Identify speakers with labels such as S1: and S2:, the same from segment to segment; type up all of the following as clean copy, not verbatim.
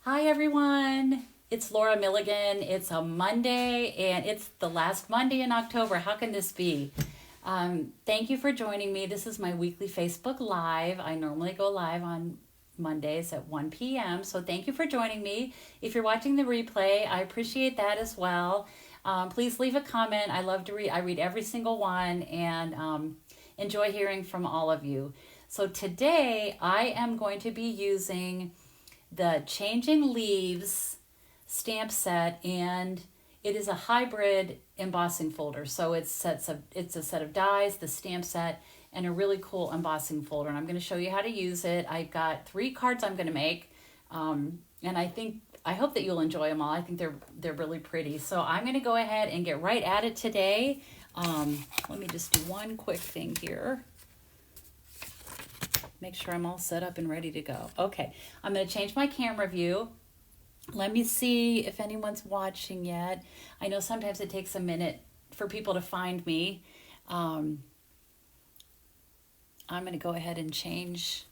S1: Hi everyone, it's Laura Milligan. It's a Monday and it's the last Monday in October. How can this be? Thank you for joining me. This is my weekly Facebook Live. I normally go live on Mondays at 1 p.m. So thank you for joining me. If you're watching the replay, I appreciate that as well. Please leave a comment. I love to read. I read every single one and enjoy hearing from all of you. So today I am going to be using the Changing Leaves stamp set, and it is a hybrid embossing folder. So it's a set of dies, the stamp set, and a really cool embossing folder. And I'm going to show you how to use it. I've got 3 cards I'm going to make, and I hope that you'll enjoy them all. I think they're really pretty. So I'm going to go ahead and get right at it today. Let me just do one quick thing here. Make sure I'm all set up and ready to go. Okay, I'm going to change my camera view. Let me see if anyone's watching yet. I know sometimes it takes a minute for people to find me. I'm going to go ahead and change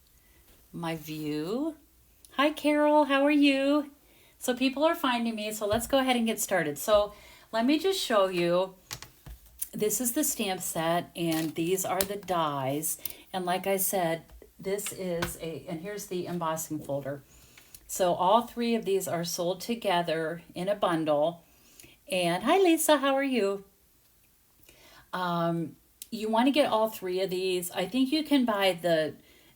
S1: my view. Hi, Carol. How are you? So people are finding me, so let's go ahead and get started. So let me just show you. This is the stamp set, and these are the dies. And like I said, this is and here's the embossing folder. So all 3 of these are sold together in a bundle. And hi, Lisa, how are you? You want to get all 3 of these. I think you can buy the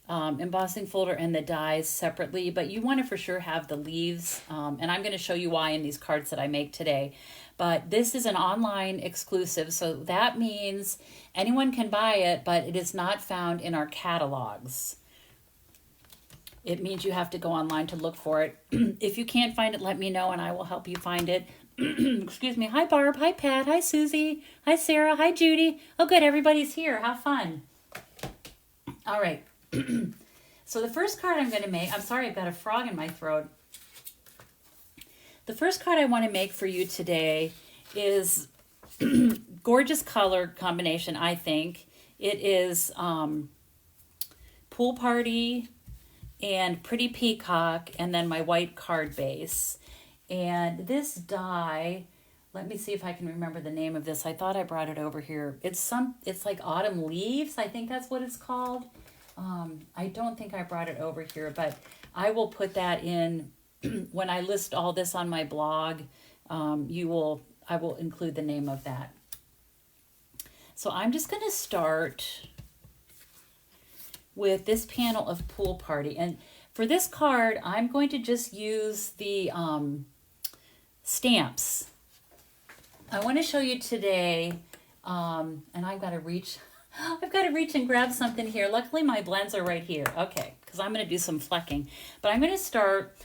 S1: embossing folder and the dies separately, but you want to for sure have the leaves. And I'm going to show you why in these cards that I make today. But this is an online exclusive, so that means anyone can buy it, but it is not found in our catalogs. It means you have to go online to look for it. If you can't find it, let me know and I will help you find it. Excuse me. Hi, Barb. Hi, Pat. Hi, Susie. Hi, Sarah. Hi, Judy. Oh, good. Everybody's here. How fun. All right. So the first card I'm going to make, I'm sorry, I've got a frog in my throat. The first card I want to make for you today is gorgeous color combination, I think. It is Pool Party and Pretty Peacock, and then my white card base. And this die, let me see if I can remember the name of this. I thought I brought it over here. It's like Autumn Leaves. I think that's what it's called. I don't think I brought it over here, but I will put that in when I list all this on my blog. I will include the name of that. So I'm just going to start with this panel of Pool Party. And for this card, I'm going to just use the stamps. I want to show you today, and I've got to reach and grab something here. Luckily, my blends are right here. Okay, because I'm going to do some flecking. But I'm going to start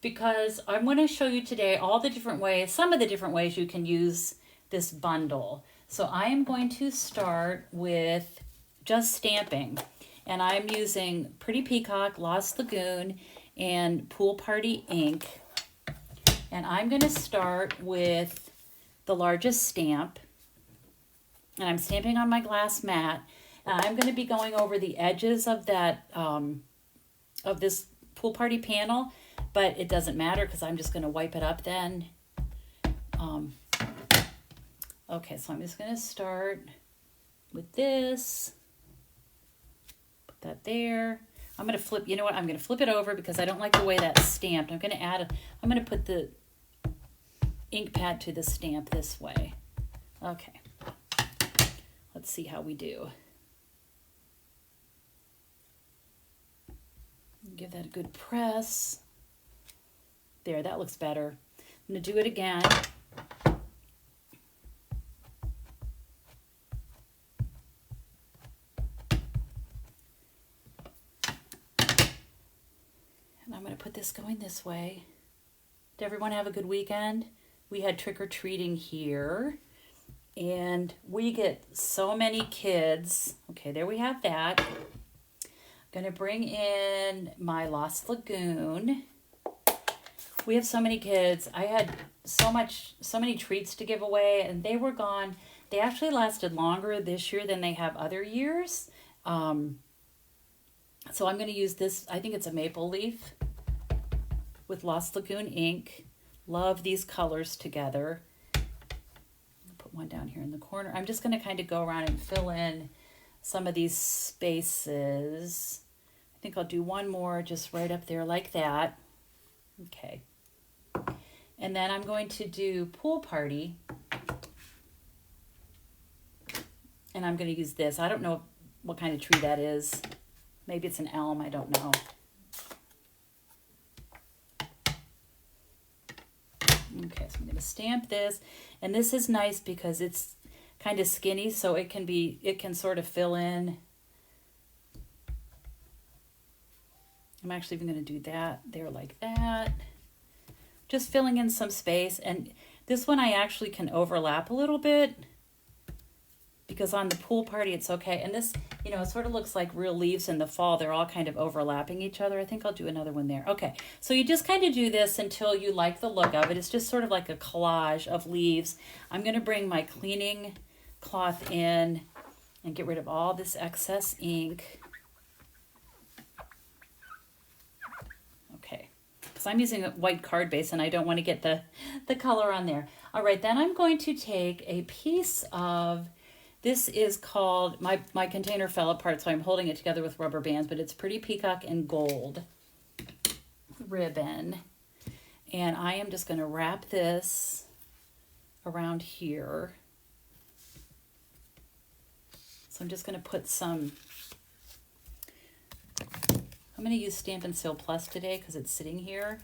S1: because I'm going to show you today all the different ways, some of the different ways you can use this bundle. So I am going to start with just stamping. And I'm using Pretty Peacock, Lost Lagoon, and Pool Party ink. And I'm going to start with the largest stamp. And I'm stamping on my glass mat. And I'm going to be going over the edges of that of this Pool Party panel, but it doesn't matter because I'm just going to wipe it up then. Okay, so I'm just going to start with this. Put that there. I'm going to flip, you know what? I'm going to flip it over because I don't like the way that's stamped. I'm going to put the ink pad to the stamp this way. Okay. Let's see how we do. Give that a good press. There, that looks better. I'm going to do it again. And I'm going to put this going this way. Did everyone have a good weekend? We had trick-or-treating here. And we get so many kids. Okay, there we have that. I'm going to bring in my Lost Lagoon. We have so many kids. I had so many treats to give away, and they were gone. They actually lasted longer this year than they have other years. So I'm going to use this. I think it's a maple leaf. with Lost Lagoon ink. Love these colors together. Put one down here in the corner. I'm just going to kind of go around and fill in some of these spaces. I think I'll do one more just right up there like that. Okay. And then I'm going to do Pool Party. And I'm going to use this. I don't know what kind of tree that is. Maybe it's an elm. I don't know. Okay, so I'm going to stamp this. And this is nice because it's kind of skinny, so it can sort of fill in. I'm actually even going to do that there like that. Just filling in some space. And this one I actually can overlap a little bit because on the Pool Party it's okay. And this, you know, it sort of looks like real leaves in the fall. They're all kind of overlapping each other. I think I'll do another one there. Okay, so you just kind of do this until you like the look of it. It's just sort of like a collage of leaves. I'm going to bring my cleaning cloth in and get rid of all this excess ink. Okay, because I'm using a white card base and I don't want to get the color on there. All right, then I'm going to take a piece of, this is called, my container fell apart, so I'm holding it together with rubber bands, but it's Pretty Peacock and Gold ribbon. And I am just going to wrap this around here. So I'm just going to put some, I'm going to use Stampin' Seal Plus today because it's sitting here.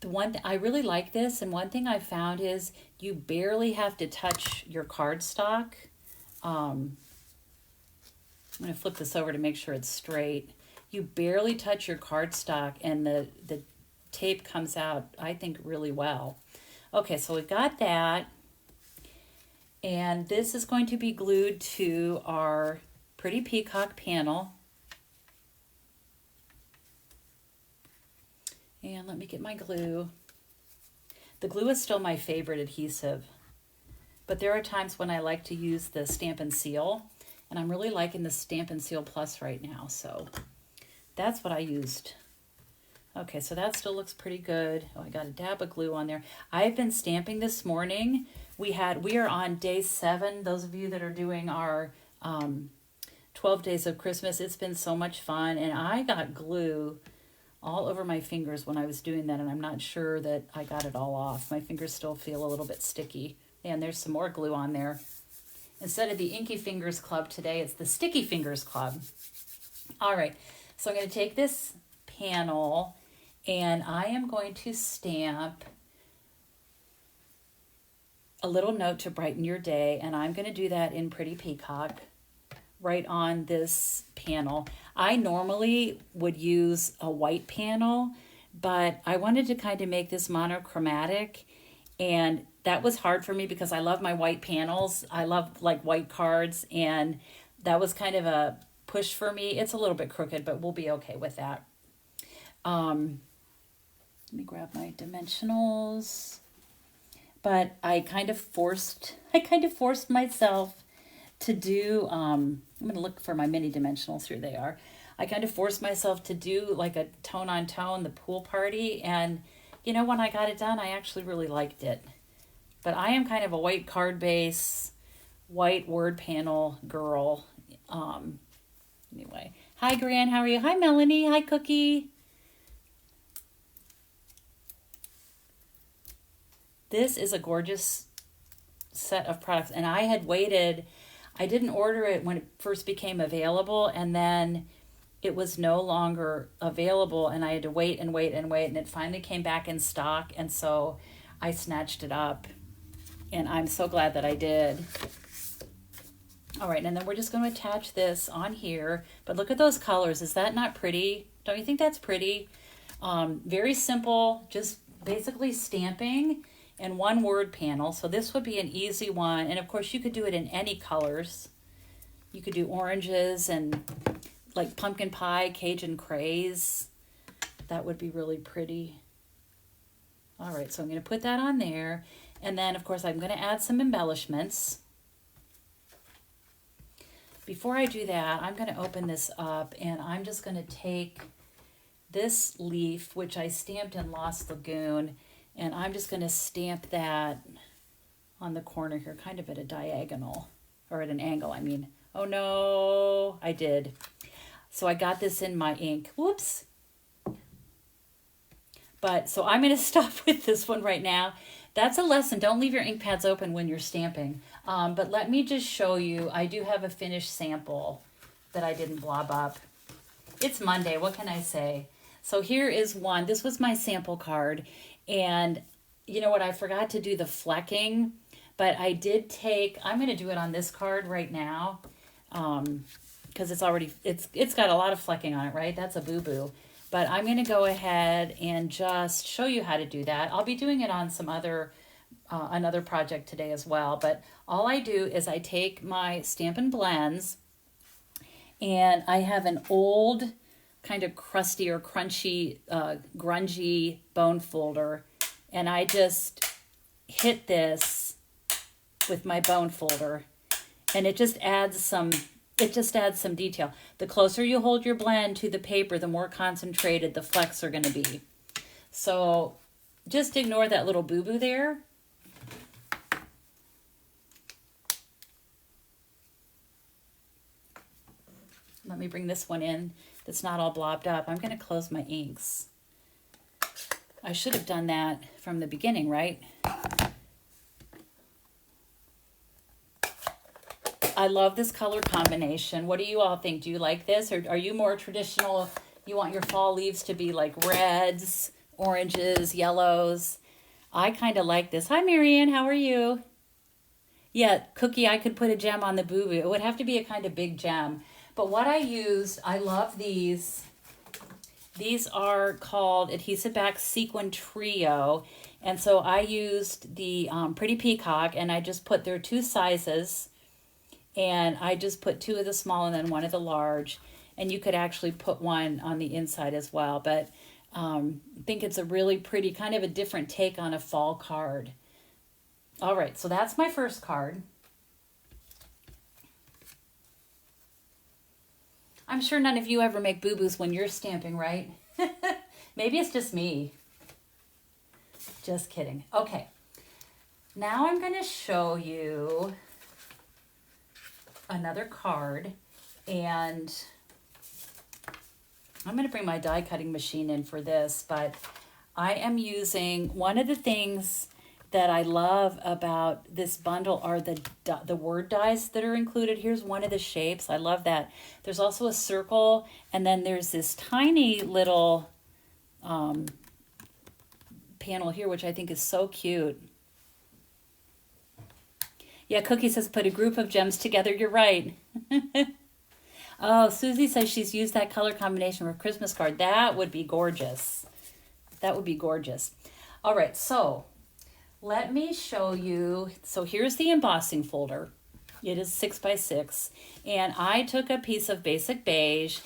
S1: The one, I really like this, and one thing I found is you barely have to touch your cardstock. I'm going to flip this over to make sure it's straight. You barely touch your cardstock and the tape comes out, I think, really well. Okay, so we've got that. And this is going to be glued to our Pretty Peacock panel. And let me get my glue. The glue is still my favorite adhesive. But there are times when I like to use the Stampin' Seal, and I'm really liking the Stampin' Seal Plus right now, so that's what I used. Okay, so that still looks pretty good. Oh, I got a dab of glue on there. I've been stamping this morning. We are on day 7. Those of you that are doing our 12 days of Christmas, it's been so much fun, and I got glue all over my fingers when I was doing that, and I'm not sure that I got it all off. My fingers still feel a little bit sticky. And there's some more glue on there. Instead of the Inky Fingers Club today, it's the Sticky Fingers Club. All right, so I'm going to take this panel and I am going to stamp a little note to brighten your day, and I'm going to do that in Pretty Peacock right on this panel. I normally would use a white panel, but I wanted to kind of make this monochromatic, and that was hard for me because I love my white panels. I love like white cards, and that was kind of a push for me. It's a little bit crooked, but we'll be okay with that. Let me grab my dimensionals. But I kind of forced myself to do, I'm going to look for my mini dimensionals. Here they are. I kind of forced myself to do like a tone on tone, the Pool Party. And, you know, when I got it done, I actually really liked it. But I am kind of a white card base, white word panel girl. Anyway, hi, Gran, how are you? Hi, Melanie. Hi, Cookie. This is a gorgeous set of products. And I had waited, I didn't order it when it first became available, and then it was no longer available, and I had to wait and wait and wait, and it finally came back in stock, and so I snatched it up, and I'm so glad that I did. All right, and then we're just going to attach this on here, but look at those colors. Is that not pretty? Don't you think that's pretty? Very simple, just basically stamping and one word panel. So this would be an easy one, and of course you could do it in any colors. You could do oranges and like pumpkin pie, Cajun craze. That would be really pretty. All right, so I'm going to put that on there. And then, of course, I'm going to add some embellishments. Before I do that, I'm going to open this up, and I'm just going to take this leaf, which I stamped in Lost Lagoon, and I'm just going to stamp that on the corner here, kind of at a diagonal, or at an angle, I mean. Oh no, I did. So I got this in my ink. Whoops. But, so I'm going to stop with this one right now. That's a lesson. Don't leave your ink pads open when you're stamping. But let me just show you. I do have a finished sample that I didn't blob up. It's Monday. What can I say? So here is one. This was my sample card. And you know what? I forgot to do the flecking. But I did take, I'm going to do it on this card right now. Because it's already, it's got a lot of flecking on it, right? That's a boo-boo. But I'm going to go ahead and just show you how to do that. I'll be doing it on some other, another project today as well. But all I do is I take my Stampin' Blends, and I have an old kind of crusty or crunchy, grungy bone folder. And I just hit this with my bone folder, and it just adds some detail. The closer you hold your blend to the paper, the more concentrated the flecks are going to be. So just ignore that little boo-boo there. Let me bring this one in that's not all blobbed up. I'm going to close my inks. I should have done that from the beginning, right? I love this color combination. What do you all think? Do you like this? Or are you more traditional? You want your fall leaves to be like reds, oranges, yellows. I kind of like this. Hi, Marianne. How are you? Yeah, Cookie, I could put a gem on the boo-boo. It would have to be a kind of big gem. But what I used, I love these. These are called Adhesive Back Sequin Trio. And so I used the Pretty Peacock, and I just put their two sizes. And I just put two of the small and then one of the large. And you could actually put one on the inside as well. But I think it's a really pretty, kind of a different take on a fall card. All right, so that's my first card. I'm sure none of you ever make boo-boos when you're stamping, right? Maybe it's just me. Just kidding. Okay, now I'm going to show you another card, and I'm going to bring my die cutting machine in for this, but I am using, one of the things that I love about this bundle are the word dies that are included. Here's one of the shapes. I love that. There's also a circle, and then there's this tiny little panel here, which I think is so cute. Yeah, Cookie says put a group of gems together. You're right. Oh, Susie says she's used that color combination for a Christmas card. That would be gorgeous. That would be gorgeous. All right, so let me show you. So here's the embossing folder. It is 6x6. And I took a piece of basic beige,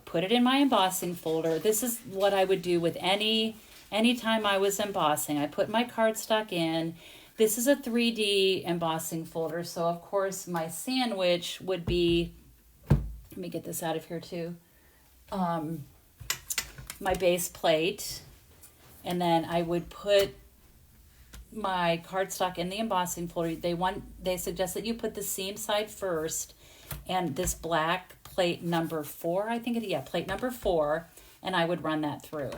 S1: put it in my embossing folder. This is what I would do with any time I was embossing. I put my cardstock in. This is a 3D embossing folder, so of course my sandwich would be, let me get this out of here too, my base plate, and then I would put my cardstock in the embossing folder. They suggest that you put the seam side first, and this black plate number 4, I think, plate number 4, and I would run that through.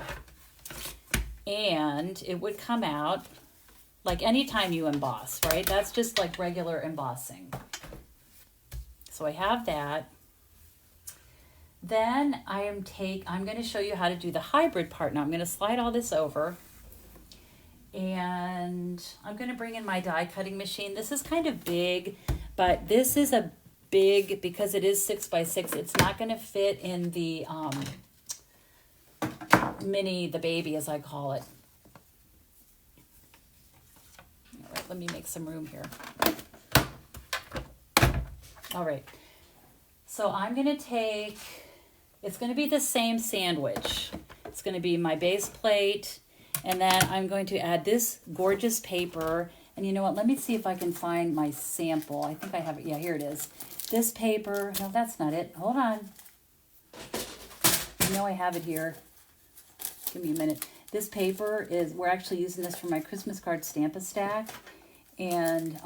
S1: And it would come out like any time you emboss, right? That's just like regular embossing. So I have that. Then I'm going to show you how to do the hybrid part. Now I'm going to slide all this over, and I'm going to bring in my die cutting machine. This is kind of big, but this is a big, because it is 6x6, it's not going to fit in the mini, the baby as I call it. All right, let me make some room here. All right, so I'm going to take, it's going to be the same sandwich. It's going to be my base plate, and then I'm going to add this gorgeous paper. And you know what? Let me see if I can find my sample. I think I have it. Yeah, here it is. This paper. No, that's not it. Hold on. I know I have it here. Give me a minute. This paper is, we're actually using this for my Christmas card Stampin' stack. And,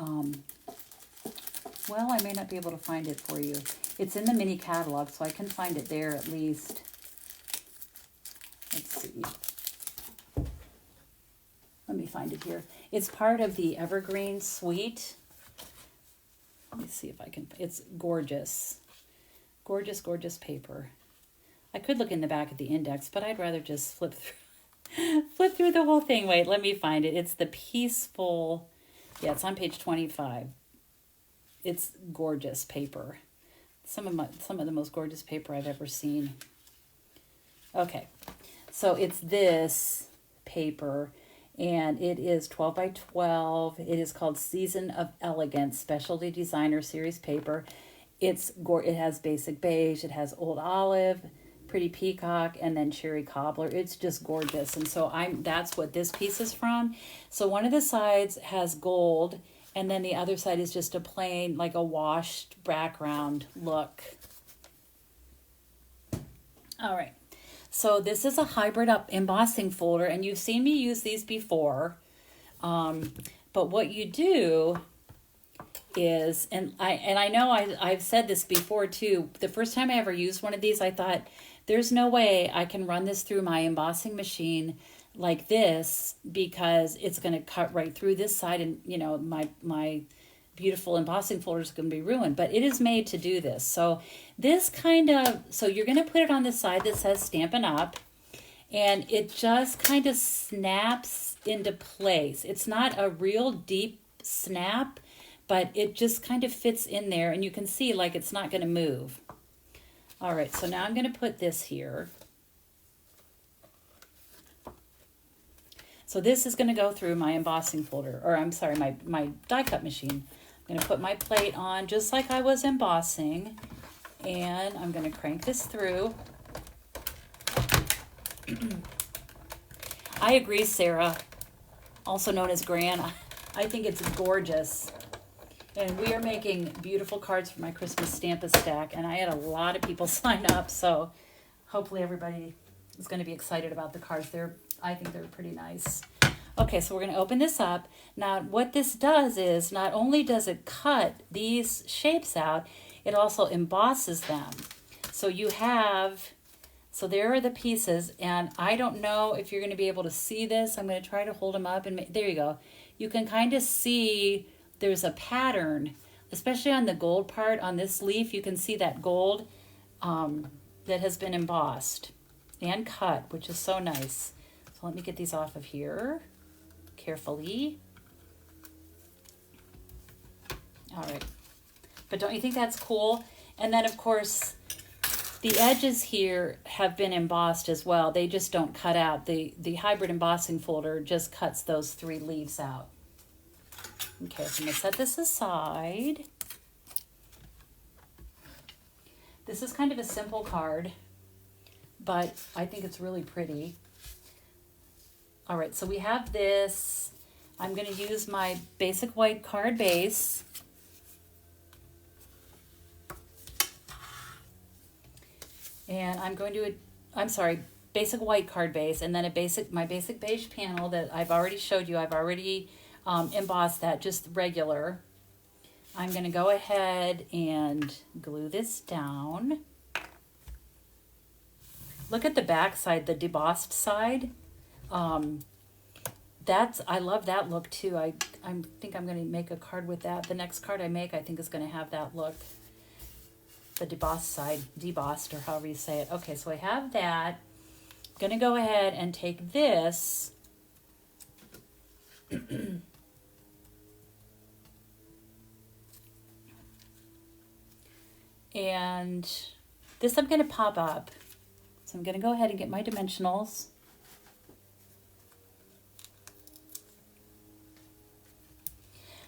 S1: well, I may not be able to find it for you. It's in the mini catalog, so I can find it there at least. Let's see. Let me find it here. It's part of the Evergreen Suite. Let me see if I can, it's gorgeous. Gorgeous, gorgeous paper. I could look in the back of the index, but I'd rather just flip through the whole thing. Wait, let me find it. It's the Peaceful, yeah, it's on page 25. It's gorgeous paper. Some of the most gorgeous paper I've ever seen. Okay, so it's this paper, and it is 12 by 12. It is called Season of Elegance Specialty Designer Series paper. It has basic beige, it has old olive, pretty peacock, and then cherry cobbler. It's just gorgeous. And so that's what this piece is from. So one of the sides has gold, and then the other side is just a plain, like a washed background look. All right. So this is a hybrid up embossing folder, and you've seen me use these before. But what you do is, and I know I've said this before too, the first time I ever used one of these, I thought, there's no way I can run this through my embossing machine like this, because it's going to cut right through this side, and you know, my beautiful embossing folder is going to be ruined. But it is made to do this. So this so you're going to put it on the side that says Stampin' Up, and it just kind of snaps into place. It's not a real deep snap, but it just kind of fits in there, and you can see like it's not going to move. All right, so now I'm going to put this here. So this is going to go through my embossing folder, or I'm sorry, my die cut machine. I'm going to put my plate on just like I was embossing, and I'm going to crank this through. I agree, Sarah, also known as Gran. I think it's gorgeous. And we are making beautiful cards for my Christmas Stampin' stack, and I had a lot of people sign up, so hopefully everybody is going to be excited about the cards. I think they're pretty nice. Okay, so we're going to open this up. Now, what this does is, not only does it cut these shapes out, it also embosses them. So so there are the pieces, and I don't know if you're going to be able to see this. I'm going to try to hold them up, and there you go. You can kind of see there's a pattern, especially on the gold part. On this leaf, you can see that gold that has been embossed and cut, which is so nice. So let me get these off of here carefully. All right. But don't you think that's cool? And then, of course, the edges here have been embossed as well. They just don't cut out. The hybrid embossing folder just cuts those 3 leaves out. Okay, so I'm going to set this aside. This is kind of a simple card, but I think it's really pretty. All right, so we have this. I'm going to use my basic white card base. And I'm going to, basic white card base, and then my basic beige panel that I've already showed you. I've already embossed that, just regular. I'm going to go ahead and glue this down. Look at the back side, the debossed side. I love that look too. I think I'm going to make a card with that. The next card I make, I think, is going to have that look. The debossed side, debossed, or however you say it. Okay, so I have that. I'm going to go ahead and take this and this I'm going to pop up. So I'm going to go ahead and get my dimensionals.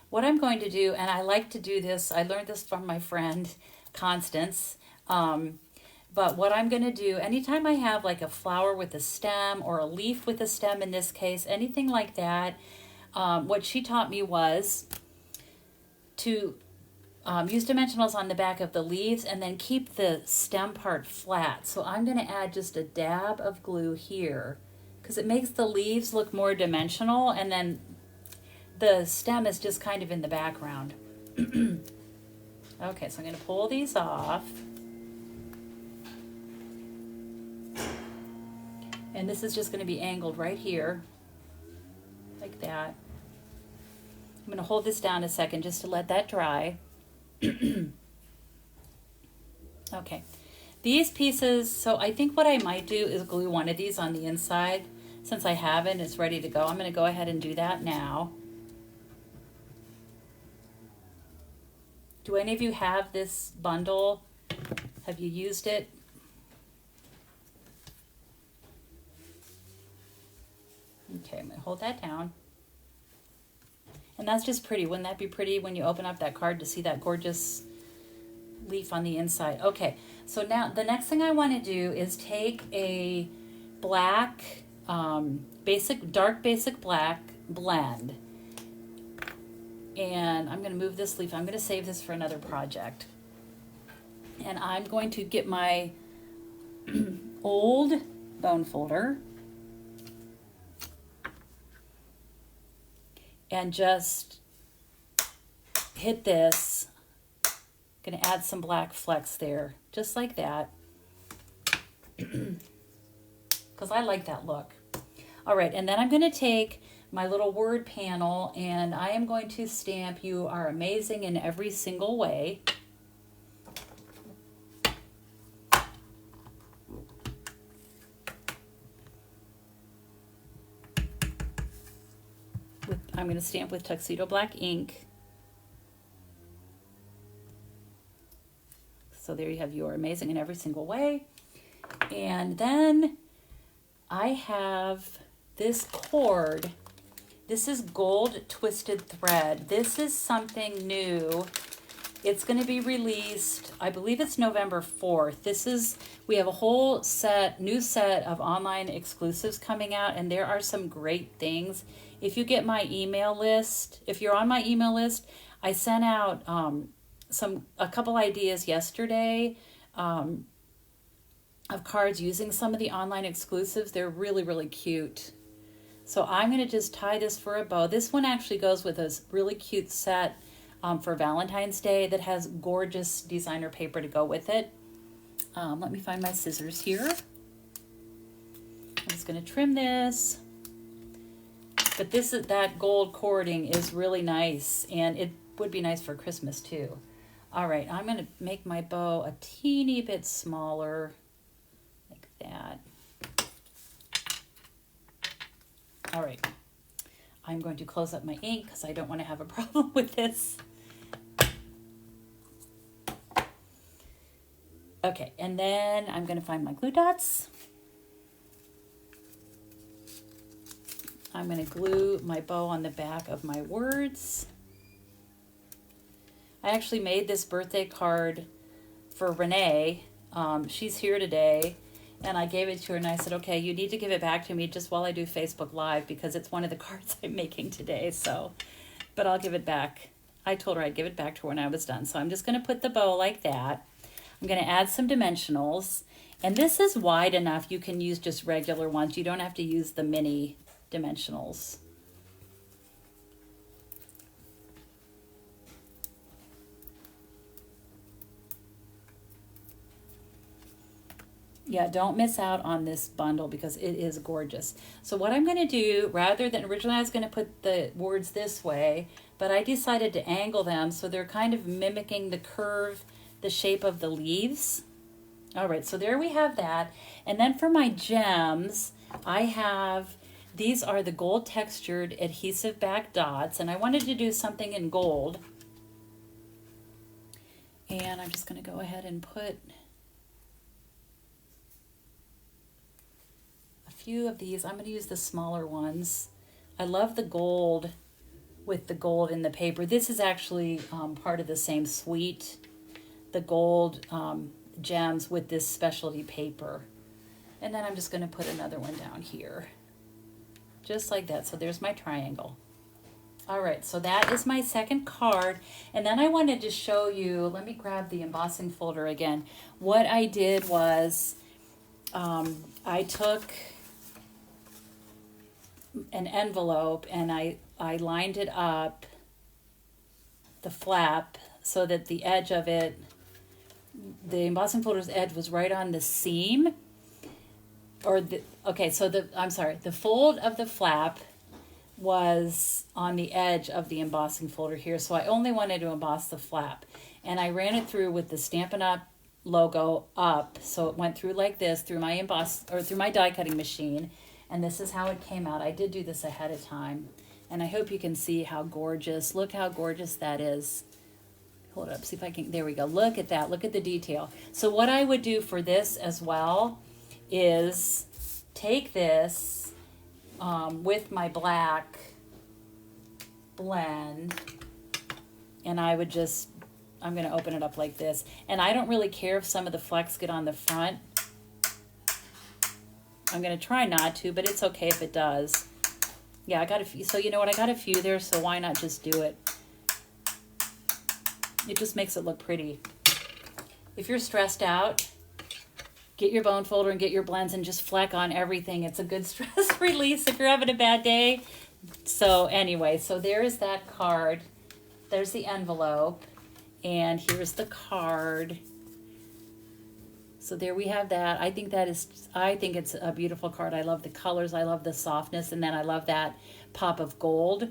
S1: What I'm going to do, and I like to do this, I learned this from my friend Constance, but what I'm going to do, anytime I have like a flower with a stem or a leaf with a stem in this case, anything like that, what she taught me was to use dimensionals on the back of the leaves and then keep the stem part flat. So I'm going to add just a dab of glue here because it makes the leaves look more dimensional, and then the stem is just kind of in the background. Okay, so I'm going to pull these off. And this is just going to be angled right here, like that. I'm going to hold this down a second just to let that dry. Okay, these pieces, so I think what I might do is glue one of these on the inside. Since I haven't, it's ready to go. I'm going to go ahead and do that now. Do any of you have this bundle? Have you used it? Okay, I'm going to hold that down. And that's just pretty. Wouldn't that be pretty when you open up that card to see that gorgeous leaf on the inside? Okay, so now the next thing I want to do is take a black, dark basic black blend. And I'm going to move this leaf. I'm going to save this for another project. And I'm going to get my old bone folder and just hit this. Going to add some black flecks there, just like that, because I like that look. All right, and then I'm going to take my little word panel, and I am going to stamp "You are amazing in every single way." I'm going to stamp with Tuxedo Black ink. So there you have "You are amazing in every single way." And then I have this cord. This is gold twisted thread. This is something new. It's going to be released, I believe it's November 4th. We have a whole new set of online exclusives coming out, and there are some great things. If you get my email list, if you're on my email list, I sent out a couple ideas yesterday of cards using some of the online exclusives. They're really, really cute. So I'm going to just tie this for a bow. This one actually goes with a really cute set for Valentine's Day that has gorgeous designer paper to go with it. Let me find my scissors here. I'm just going to trim this. But that gold cording is really nice, and it would be nice for Christmas too. All right, I'm going to make my bow a teeny bit smaller, like that. All right, I'm going to close up my ink because I don't want to have a problem with this. Okay, and then I'm going to find my glue dots. I'm going to glue my bow on the back of my words. I actually made this birthday card for Renee. She's here today. And I gave it to her and I said, okay, you need to give it back to me just while I do Facebook Live because it's one of the cards I'm making today. But I'll give it back. I told her I'd give it back to her when I was done. So I'm just going to put the bow like that. I'm going to add some dimensionals. And this is wide enough. You can use just regular ones. You don't have to use the mini dimensionals. Yeah, don't miss out on this bundle because it is gorgeous. So what I'm going to do, rather than originally I was going to put the words this way, but I decided to angle them so they're kind of mimicking the curve, the shape of the leaves. All right, so there we have that. And then for my gems, these are the gold textured adhesive back dots, and I wanted to do something in gold. And I'm just going to go ahead and put few of these. I'm going to use the smaller ones. I love the gold with the gold in the paper. This is actually part of the same suite, the gold gems with this specialty paper. And then I'm just going to put another one down here, just like that. So there's my triangle. All right, so that is my second card. And then I wanted to show you, let me grab the embossing folder again. What I did was I took an envelope, and I lined it up, the flap, so that the edge of it, the embossing folder's edge was right on the seam, or the, okay, so I'm sorry, the fold of the flap was on the edge of the embossing folder here, so I only wanted to emboss the flap. And I ran it through with the Stampin' Up! Logo up, so it went through like this through my through my die cutting machine, and this is how it came out. I did do this ahead of time, and I hope you can see how gorgeous, look how gorgeous that is. Hold it up, see if I can, there we go, look at that, look at the detail. So what I would do for this as well is take this with my black blend, and I would just, I'm going to open it up like this, and I don't really care if some of the flecks get on the front. I'm going to try not to, but it's okay if it does. Yeah, I got a few, so you know what, I got a few there, so why not just do it? It just makes it look pretty. If you're stressed out, get your bone folder and get your blends and just fleck on everything. It's a good stress release if you're having a bad day. So anyway, so there's that card. There's the envelope. And here's the card. So there we have that. I think it's a beautiful card. I love the colors. I love the softness. And then I love that pop of gold.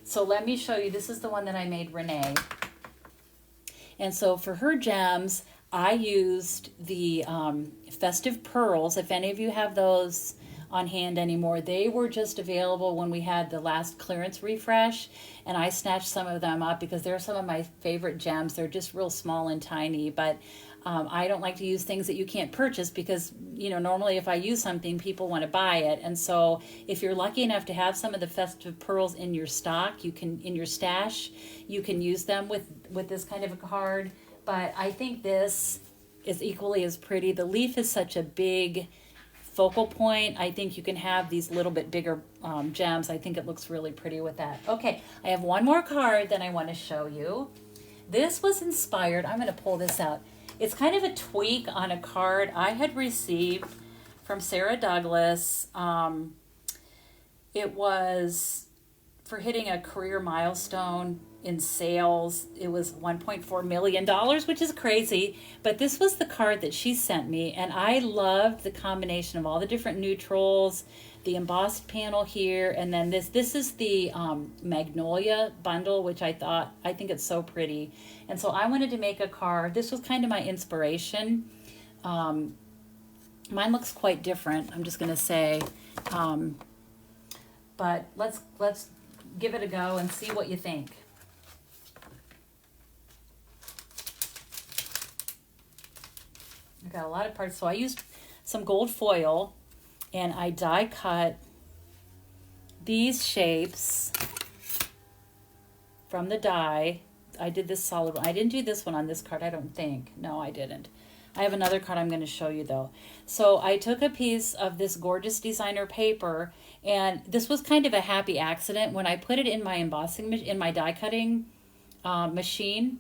S1: So let me show you. This is the one that I made Renee. And so for her gems, I used the Festive Pearls. If any of you have those on hand anymore, they were just available when we had the last clearance refresh, and I snatched some of them up because they're some of my favorite gems. They're just real small and tiny, but I don't like to use things that you can't purchase because, you know, normally if I use something, people want to buy it. And so if you're lucky enough to have some of the Festive Pearls in your stock, you can, in your stash, you can use them with this kind of a card. But I think this is equally as pretty. The leaf is such a big focal point. I think you can have these little bit bigger gems. I think it looks really pretty with that. Okay, I have one more card that I want to show you. This was inspired, I'm going to pull this out. It's kind of a tweak on a card I had received from Sarah Douglas. It was for hitting a career milestone in sales. It was $1.4 million, which is crazy. But this was the card that she sent me, and I loved the combination of all the different neutrals, the embossed panel here, and then this is the Magnolia bundle, which I think it's so pretty. And so I wanted to make a card. This was kind of my inspiration. Mine looks quite different, I'm just going to say. But let's give it a go and see what you think. I've got a lot of parts. So I used some gold foil, and I die cut these shapes from the die. I did this solid one. I didn't do this one on this card, I don't think. No, I didn't. I have another card I'm going to show you though. So I took a piece of this gorgeous designer paper, and this was kind of a happy accident. When I put it in my embossing, in my die cutting machine,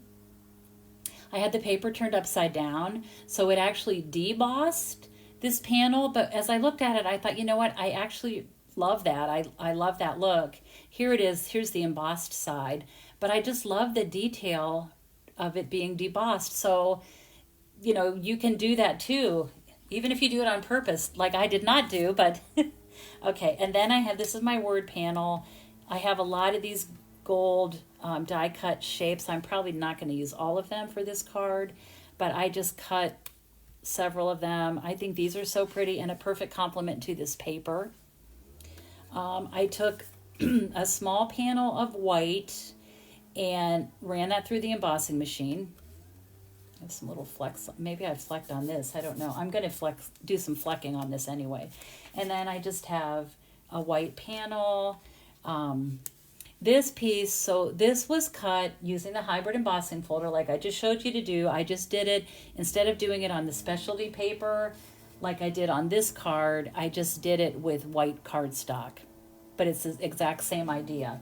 S1: I had the paper turned upside down, so it actually debossed this panel. But as I looked at it, I thought, you know what, I actually love that. I love that look. Here it is. Here's the embossed side. But I just love the detail of it being debossed. So, you know, you can do that too, even if you do it on purpose, like I did not do, but okay. And then I have, this is my word panel. I have a lot of these gold die cut shapes. I'm probably not going to use all of them for this card, but I just cut several of them. I think these are so pretty and a perfect complement to this paper. I took a small panel of white and ran that through the embossing machine. I have some little flecks. Maybe I flecked on this. I don't know. I'm going to do some flecking on this anyway. And then I just have a white panel. This piece, so this was cut using the hybrid embossing folder like I just showed you to do. I just did it, instead of doing it on the specialty paper like I did on this card, I just did it with white cardstock. But it's the exact same idea.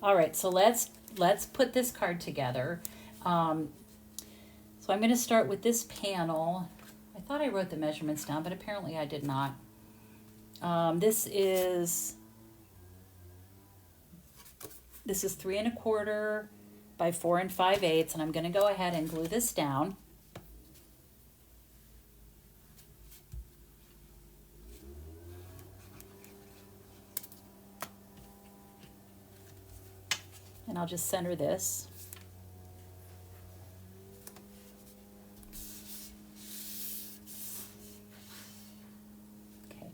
S1: All right, so let's put this card together. So I'm going to start with this panel. I thought I wrote the measurements down, but apparently I did not. This is 3 1/4 by 4 5/8, and I'm going to go ahead and glue this down. And I'll just center this. Okay.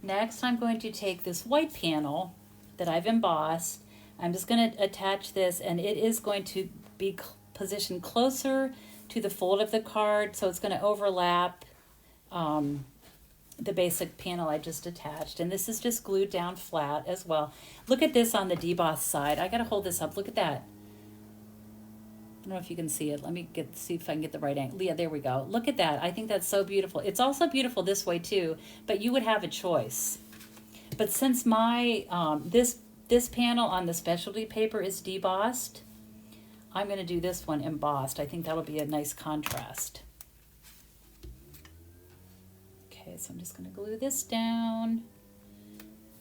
S1: Next, I'm going to take this white panel that I've embossed. I'm just going to attach this, and it is going to be positioned closer to the fold of the card, so it's going to overlap the basic panel I just attached. And this is just glued down flat as well. Look at this on the deboss side. I got to hold this up. Look at that. I don't know if you can see it. Let me see if I can get the right angle. Yeah, there we go. Look at that. I think that's so beautiful. It's also beautiful this way too, but you would have a choice. But since my this panel on the specialty paper is debossed, I'm going to do this one embossed. I think that'll be a nice contrast. Okay, so I'm just going to glue this down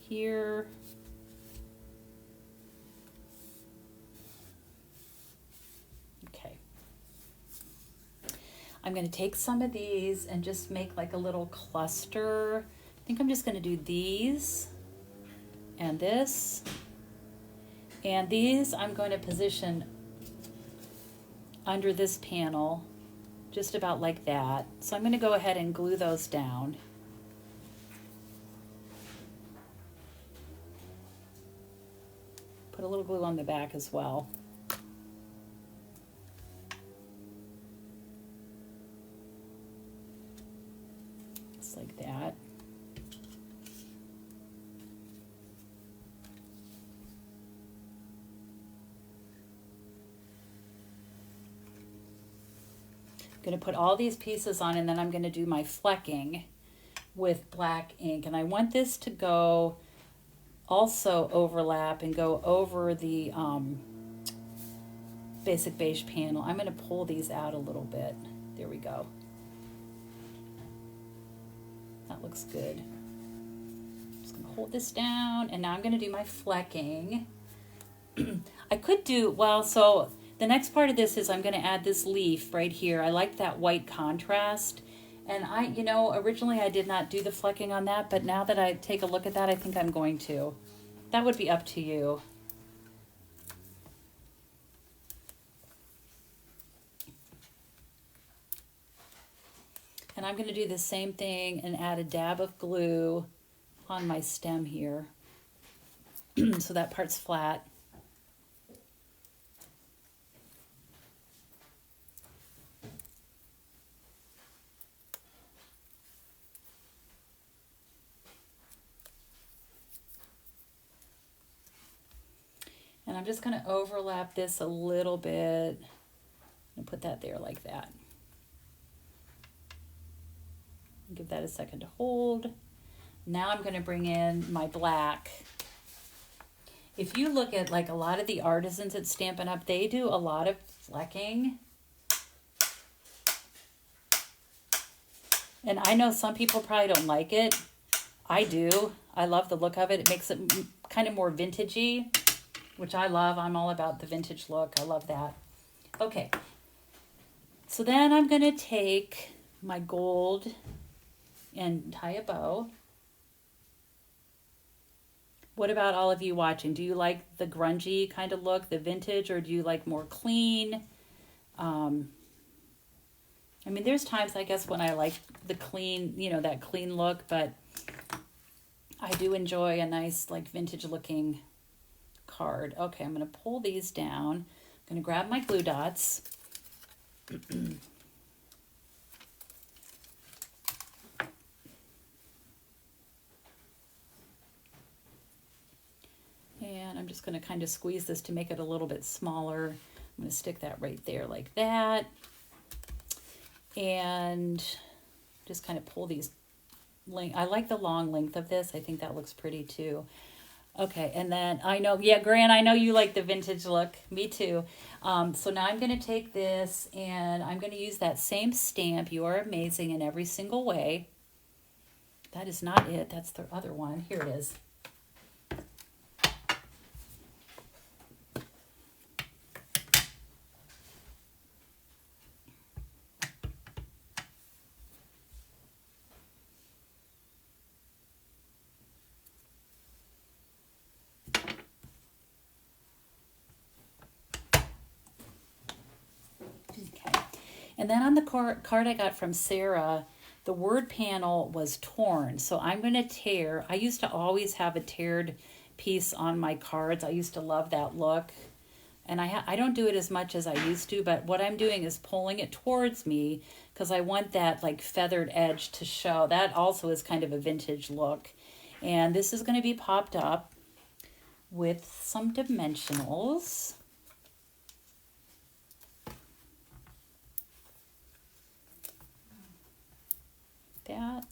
S1: here. Okay. I'm going to take some of these and just make like a little cluster. I think I'm just going to do these and this. And these I'm going to position under this panel, just about like that. So I'm going to go ahead and glue those down. Put a little glue on the back as well. Just like that. I'm going to put all these pieces on, and then I'm going to do my flecking with black ink. And I want this to go also overlap and go over the basic beige panel. I'm going to pull these out a little bit. There we go. That looks good. Just going to hold this down, and now I'm going to do my flecking. I could do, well, so the next part of this is I'm going to add this leaf right here. I like that white contrast. And originally I did not do the flecking on that, but now that I take a look at that, I think I'm going to. That would be up to you. And I'm going to do the same thing and add a dab of glue on my stem here. So that part's flat. And I'm just going to overlap this a little bit and put that there like that. Give that a second to hold. Now I'm going to bring in my black. If you look at like a lot of the artisans at Stampin' Up, they do a lot of flecking. And I know some people probably don't like it. I do. I love the look of it. It makes it kind of more vintagey, which I love. I'm all about the vintage look. I love that. Okay. So then I'm going to take my gold and tie a bow. What about all of you watching? Do you like the grungy kind of look, the vintage, or do you like more clean? I mean, there's times, I guess, when I like the clean, that clean look, but I do enjoy a nice, like, vintage looking card. Okay, I'm going to pull these down. I'm going to grab my glue dots. And I'm just going to kind of squeeze this to make it a little bit smaller. I'm going to stick that right there like that. And just kind of pull these. I like the long length of this. I think that looks pretty too. Okay, and then I know, yeah, Gran, I know you like the vintage look. Me too. So now I'm going to take this and I'm going to use that same stamp, You Are Amazing, in every single way. that is not it. That's the other one. Here it is. Okay. And then on the card I got from Sarah, the word panel was torn. So I'm going to tear. I used to always have a teared piece on my cards. I used to love that look. And I don't do it as much as I used to, but what I'm doing is pulling it towards me because I want that like feathered edge to show. That also is kind of a vintage look. And this is going to be popped up with some dimensionals. That.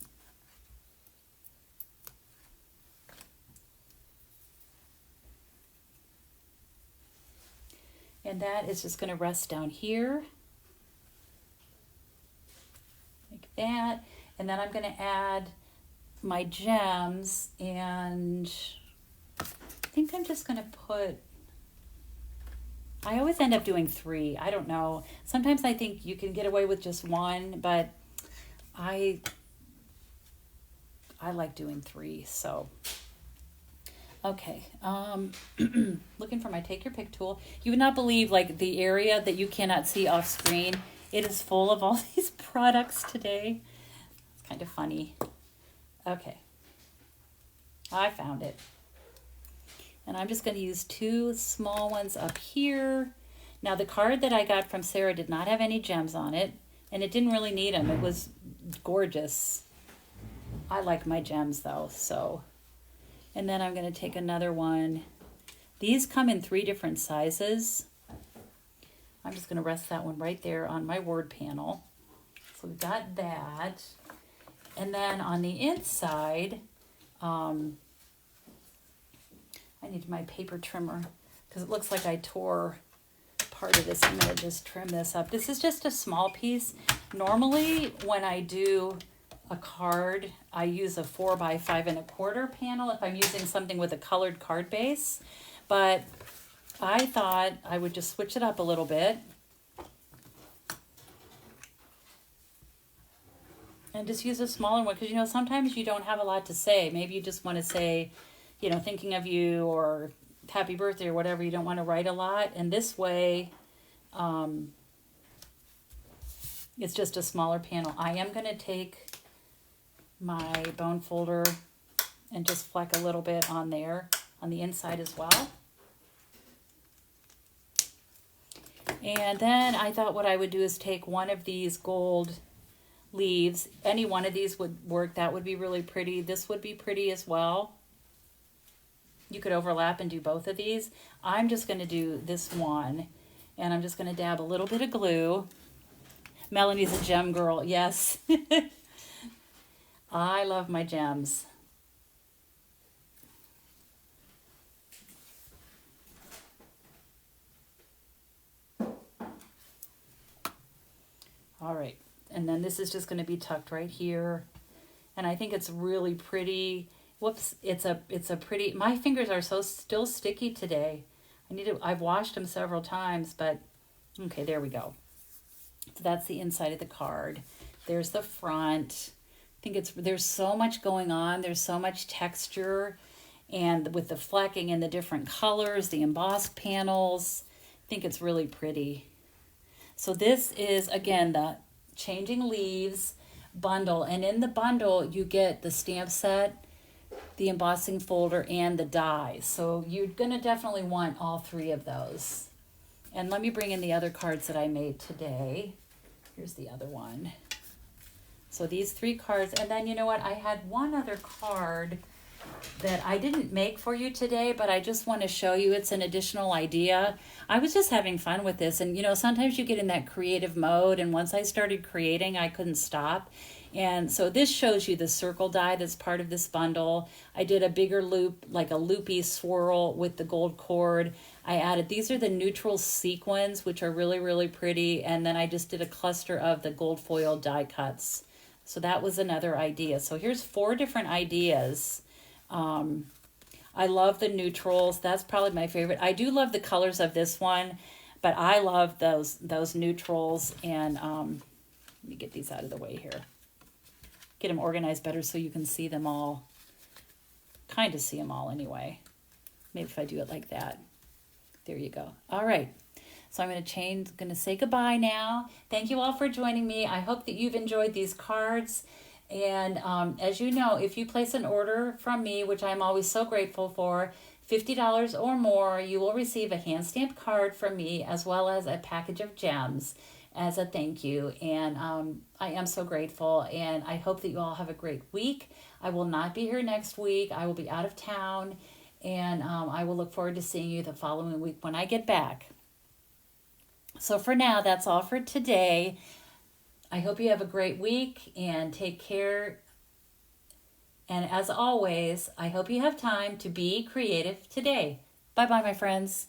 S1: And that is just going to rest down here. Like that. And then I'm going to add my gems, and I think I'm just going to put, I always end up doing 3. I don't know. Sometimes I think you can get away with just 1, but I like doing 3, so. Okay, looking for my take your pick tool. You would not believe like the area that you cannot see off screen. It is full of all these products today. It's kind of funny. Okay, I found it. And I'm just going to use 2 small ones up here. Now the card that I got from Sarah did not have any gems on it, and it didn't really need them. It was gorgeous. I like my gems though, so. And then I'm going to take another one. These come in 3 different sizes. I'm just going to rest that one right there on my word panel. So we've got that. And then on the inside, I need my paper trimmer because it looks like I tore part of this. I'm going to just trim this up. This is just a small piece. Normally when I do a card, I use a 4 by 5 1/4 panel if I'm using something with a colored card base, but I thought I would just switch it up a little bit and just use a smaller one because, you know, sometimes you don't have a lot to say. Maybe you just want to say, you know, thinking of you or happy birthday or whatever. You don't want to write a lot, and this way it's just a smaller panel. I am going to take my bone folder and just fleck a little bit on there on the inside as well. And then I thought what I would do is take one of these gold leaves. Any one of these would work. That would be really pretty. This would be pretty as well. You could overlap and do both of these. I'm just going to do this one, and I'm just going to dab a little bit of glue. Melanie's a gem girl. Yes. I love my gems. All right, and then this is just going to be tucked right here, and I think it's really pretty. Whoops, it's a pretty. My fingers are still sticky today. I've washed them several times, but okay, there we go. So that's the inside of the card. There's the front. I think there's so much going on. There's so much texture, and with the flecking and the different colors, the embossed panels, I think it's really pretty. So this is, again, the Changing Leaves bundle, and in the bundle you get the stamp set, the embossing folder, and the dies. So you're going to definitely want all 3 of those. And let me bring in the other cards that I made today. Here's the other one. So these 3 cards, and then you know what? I had one other card that I didn't make for you today, but I just want to show you. It's an additional idea. I was just having fun with this, and you know, sometimes you get in that creative mode, and once I started creating, I couldn't stop. And so this shows you the circle die that's part of this bundle. I did a bigger loop, like a loopy swirl with the gold cord. I added, these are the neutral sequins, which are really, really pretty. And then I just did a cluster of the gold foil die cuts. So that was another idea. So here's 4 different ideas. I love the neutrals. That's probably my favorite. I do love the colors of this one, but I love those neutrals. And let me get these out of the way here. Get them organized better so you can see them all. Kind of see them all anyway. Maybe if I do it like that. There you go. All right. So I'm going to say goodbye now. Thank you all for joining me. I hope that you've enjoyed these cards. And as you know, if you place an order from me, which I'm always so grateful for, $50 or more, you will receive a hand-stamped card from me as well as a package of gems as a thank you. And I am so grateful, and I hope that you all have a great week. I will not be here next week. I will be out of town, and I will look forward to seeing you the following week when I get back. So for now, that's all for today. I hope you have a great week and take care. And as always, I hope you have time to be creative today. Bye-bye, my friends.